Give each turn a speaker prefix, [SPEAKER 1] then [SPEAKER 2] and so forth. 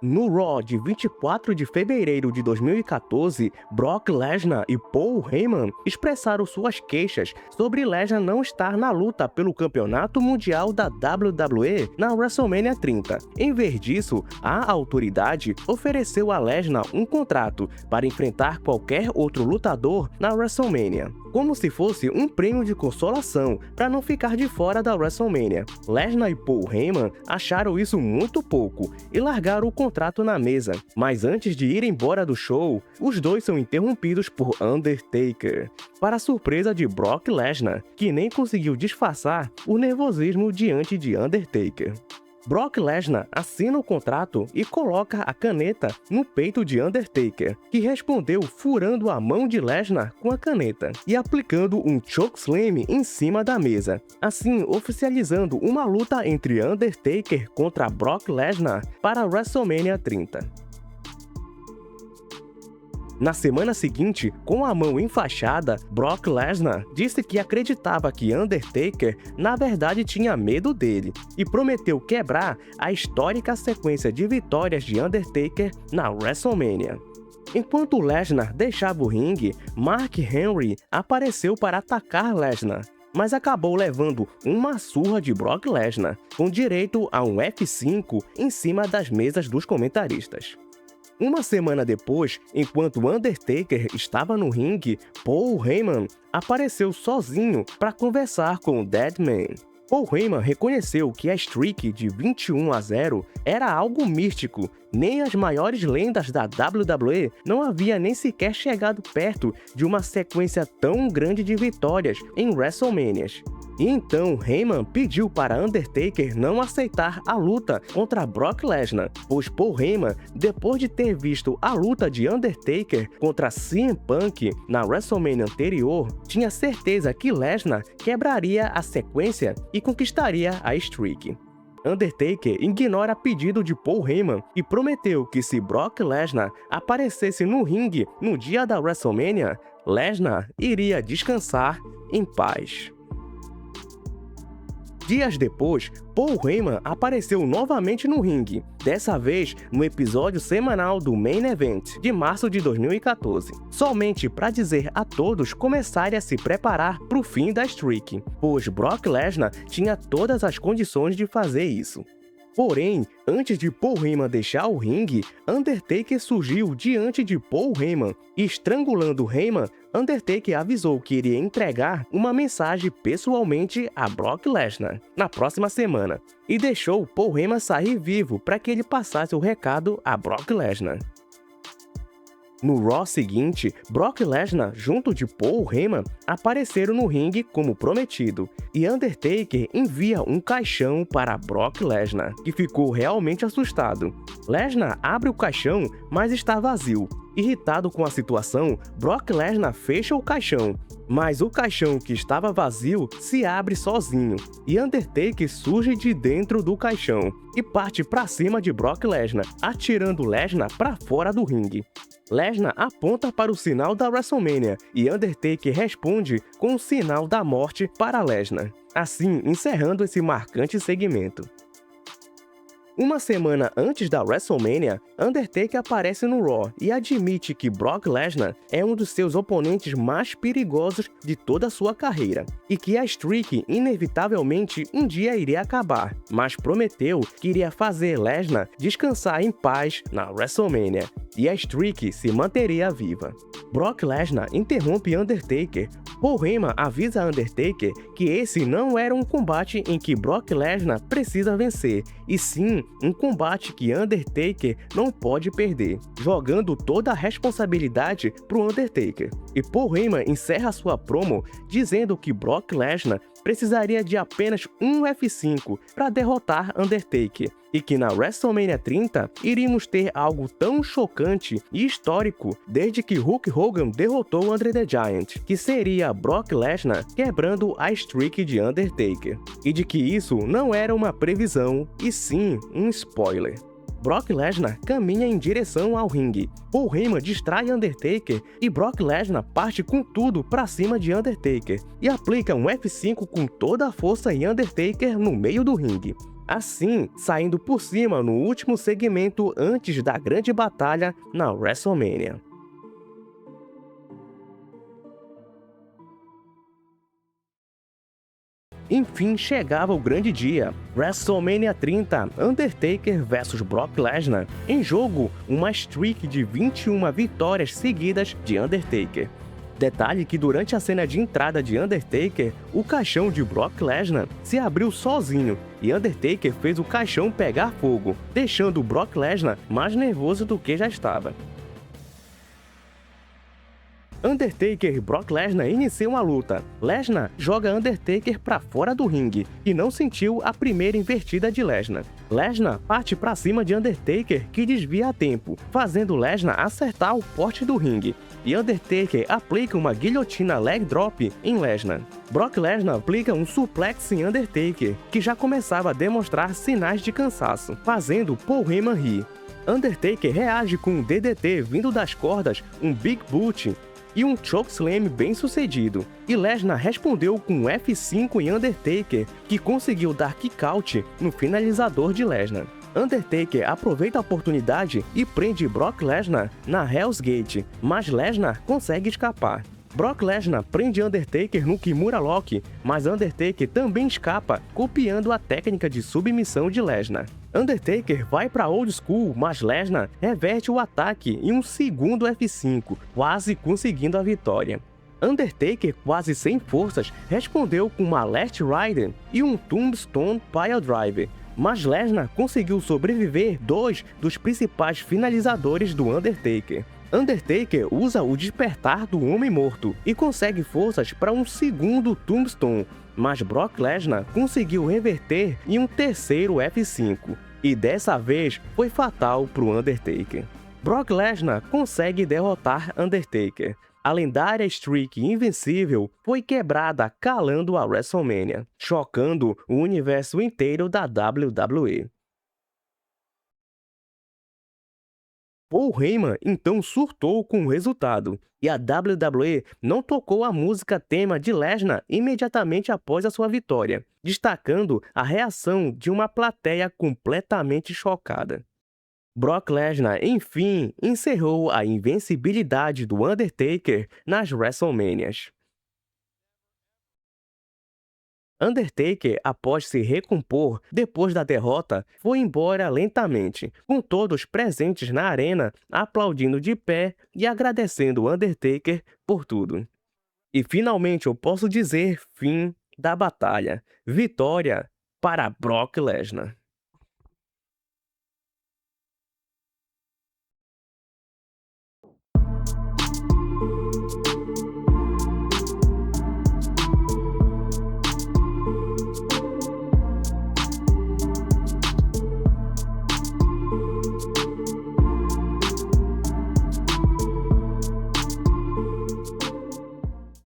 [SPEAKER 1] No Raw de 24 de fevereiro de 2014, Brock Lesnar e Paul Heyman expressaram suas queixas sobre Lesnar não estar na luta pelo Campeonato Mundial da WWE na WrestleMania 30. Em vez disso, a autoridade ofereceu a Lesnar um contrato para enfrentar qualquer outro lutador na WrestleMania, como se fosse um prêmio de consolação para não ficar de fora da WrestleMania. Lesnar e Paul Heyman acharam isso muito pouco e largaram o contrato na mesa, mas antes de ir embora do show, os dois são interrompidos por Undertaker, para a surpresa de Brock Lesnar, que nem conseguiu disfarçar o nervosismo diante de Undertaker. Brock Lesnar assina o contrato e coloca a caneta no peito de Undertaker, que respondeu furando a mão de Lesnar com a caneta e aplicando um chokeslam em cima da mesa, assim oficializando uma luta entre Undertaker contra Brock Lesnar para WrestleMania 30. Na semana seguinte, com a mão enfaixada, Brock Lesnar disse que acreditava que Undertaker na verdade tinha medo dele e prometeu quebrar a histórica sequência de vitórias de Undertaker na WrestleMania. Enquanto Lesnar deixava o ringue, Mark Henry apareceu para atacar Lesnar, mas acabou levando uma surra de Brock Lesnar, com direito a um F5 em cima das mesas dos comentaristas. Uma semana depois, enquanto Undertaker estava no ringue, Paul Heyman apareceu sozinho para conversar com o Deadman. Paul Heyman reconheceu que a streak de 21-0 era algo místico. Nem as maiores lendas da WWE não havia nem sequer chegado perto de uma sequência tão grande de vitórias em WrestleManias. E então Heyman pediu para Undertaker não aceitar a luta contra Brock Lesnar, pois Paul Heyman, depois de ter visto a luta de Undertaker contra CM Punk na WrestleMania anterior, tinha certeza que Lesnar quebraria a sequência e conquistaria a streak. Undertaker ignora pedido de Paul Heyman e prometeu que se Brock Lesnar aparecesse no ringue no dia da WrestleMania, Lesnar iria descansar em paz. Dias depois, Paul Heyman apareceu novamente no ringue, dessa vez no episódio semanal do Main Event de março de 2014, somente para dizer a todos começarem a se preparar para o fim da streak, pois Brock Lesnar tinha todas as condições de fazer isso. Porém, antes de Paul Heyman deixar o ringue, Undertaker surgiu diante de Paul Heyman e, estrangulando Heyman, Undertaker avisou que iria entregar uma mensagem pessoalmente a Brock Lesnar na próxima semana e deixou Paul Heyman sair vivo para que ele passasse o recado a Brock Lesnar. No Raw seguinte, Brock Lesnar, junto de Paul Heyman, apareceram no ringue como prometido, e Undertaker envia um caixão para Brock Lesnar, que ficou realmente assustado. Lesnar abre o caixão, mas está vazio. Irritado com a situação, Brock Lesnar fecha o caixão, mas o caixão que estava vazio se abre sozinho, e Undertaker surge de dentro do caixão e parte para cima de Brock Lesnar, atirando Lesnar para fora do ringue. Lesnar aponta para o sinal da WrestleMania e Undertaker responde com o sinal da morte para Lesnar, assim encerrando esse marcante segmento. Uma semana antes da WrestleMania, Undertaker aparece no Raw e admite que Brock Lesnar é um dos seus oponentes mais perigosos de toda a sua carreira, e que a streak inevitavelmente um dia iria acabar, mas prometeu que iria fazer Lesnar descansar em paz na WrestleMania, e a streak se manteria viva. Brock Lesnar interrompe Undertaker. Paul Heyman avisa Undertaker que esse não era um combate em que Brock Lesnar precisa vencer, e sim um combate que Undertaker não pode perder, jogando toda a responsabilidade pro Undertaker. E Paul Heyman encerra sua promo dizendo que Brock Lesnar precisaria de apenas um F5 para derrotar Undertaker, e que na WrestleMania 30 iríamos ter algo tão chocante e histórico desde que Hulk Hogan derrotou Andre the Giant, que seria Brock Lesnar quebrando a streak de Undertaker, e de que isso não era uma previsão, e sim um spoiler. Brock Lesnar caminha em direção ao ringue. Paul Heyman distrai Undertaker e Brock Lesnar parte com tudo pra cima de Undertaker e aplica um F5 com toda a força em Undertaker no meio do ringue. assim saindo por cima no último segmento antes da grande batalha na WrestleMania. Enfim chegava o grande dia, WrestleMania 30, Undertaker vs Brock Lesnar. Em jogo, uma streak de 21 vitórias seguidas de Undertaker. Detalhe que durante a cena de entrada de Undertaker, o caixão de Brock Lesnar se abriu sozinho e Undertaker fez o caixão pegar fogo, deixando Brock Lesnar mais nervoso do que já estava. Undertaker e Brock Lesnar iniciam a luta. Lesnar joga Undertaker para fora do ringue e não sentiu a primeira invertida de Lesnar. Lesnar parte para cima de Undertaker, que desvia a tempo, fazendo Lesnar acertar o porte do ringue. E Undertaker aplica uma guilhotina leg drop em Lesnar. Brock Lesnar aplica um suplex em Undertaker, que já começava a demonstrar sinais de cansaço, fazendo Paul Heyman rir. Undertaker reage com um DDT vindo das cordas, um Big Boot e um chokeslam bem sucedido, e Lesnar respondeu com um F5 em Undertaker, que conseguiu dar kick-out no finalizador de Lesnar. Undertaker aproveita a oportunidade e prende Brock Lesnar na Hell's Gate, mas Lesnar consegue escapar. Brock Lesnar prende Undertaker no Kimura Lock, mas Undertaker também escapa, copiando a técnica de submissão de Lesnar. Undertaker vai para Old School, mas Lesnar reverte o ataque em um segundo F5, quase conseguindo a vitória. Undertaker, quase sem forças, respondeu com uma Last Rider e um Tombstone Piledriver, mas Lesnar conseguiu sobreviver dois dos principais finalizadores do Undertaker. Undertaker usa o despertar do Homem Morto e consegue forças para um segundo Tombstone, mas Brock Lesnar conseguiu reverter em um terceiro F5, e dessa vez foi fatal para o Undertaker. Brock Lesnar consegue derrotar Undertaker. A lendária streak invencível foi quebrada calando a WrestleMania, chocando o universo inteiro da WWE. Paul Heyman então surtou com o resultado, e a WWE não tocou a música tema de Lesnar imediatamente após a sua vitória, destacando a reação de uma plateia completamente chocada. Brock Lesnar, enfim, encerrou a invencibilidade do Undertaker nas WrestleManias. Undertaker, após se recompor depois da derrota, foi embora lentamente, com todos presentes na arena aplaudindo de pé e agradecendo Undertaker por tudo. E finalmente eu posso dizer fim da batalha. Vitória para Brock Lesnar.